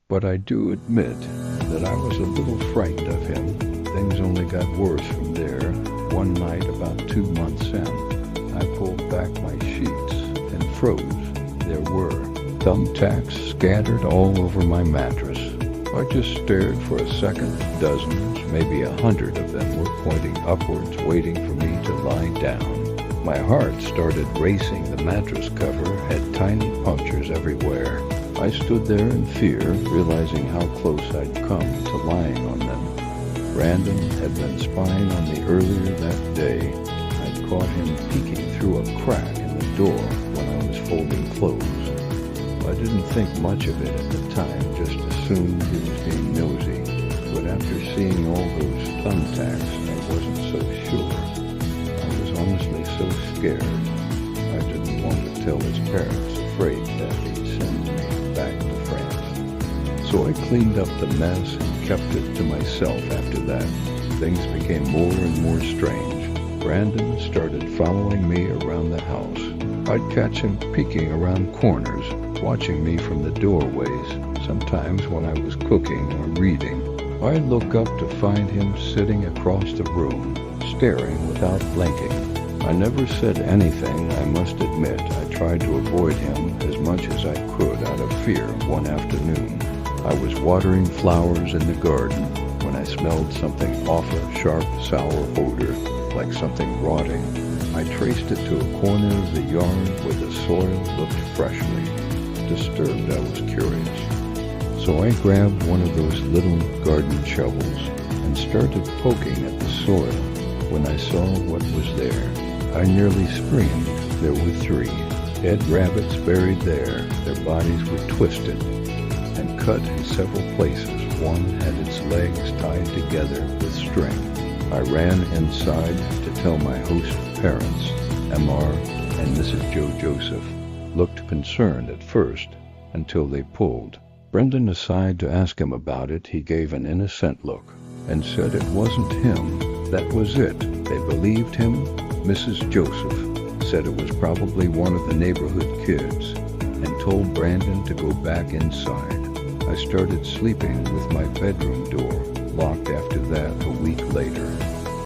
But I do admit that I was a little frightened of him. Things only got worse from there. One night, about 2 months in, I pulled back my sheets and froze. There were thumbtacks scattered all over my mattress. I just stared for a second. Dozens, maybe 100 of them were pointing upwards, waiting for me to lie down. My heart started racing. The mattress cover had tiny punctures everywhere. I stood there in fear, realizing how close I'd come to lying on them. Brandon had been spying on me earlier that day. I'd caught him peeking through a crack in the door when I was folding clothes. I didn't think much of it at the time, just assumed he was being nosy. But after seeing all those thumbtacks, I wasn't so sure. I was honestly so scared. I didn't want to tell his parents, afraid that he'd send me back to France. So I cleaned up the mess and kept it to myself after that. Things became more and more strange. Brandon started following me around the house. I'd catch him peeking around corners, watching me from the doorways, sometimes when I was cooking or reading. I'd look up to find him sitting across the room, staring without blinking. I never said anything, I must admit. I tried to avoid him as much as I could out of fear. One afternoon, I was watering flowers in the garden when I smelled something off, a sharp, sour odor, like something rotting. I traced it to a corner of the yard where the soil looked freshly. Disturbed, I was curious. So I grabbed one of those little garden shovels and started poking at the soil. When I saw what was there, I nearly screamed. There were 3 dead rabbits buried there. Their bodies were twisted and cut in several places. One had its legs tied together with string. I ran inside to tell my host parents. Mr. and Mrs. Joe Joseph looked concerned at first until they pulled Brendan aside to ask him about it. He gave an innocent look and said it wasn't him. That was it. They believed him. Mrs. Joseph said it was probably one of the neighborhood kids and told Brandon to go back inside. I started sleeping with my bedroom door locked after that a week later.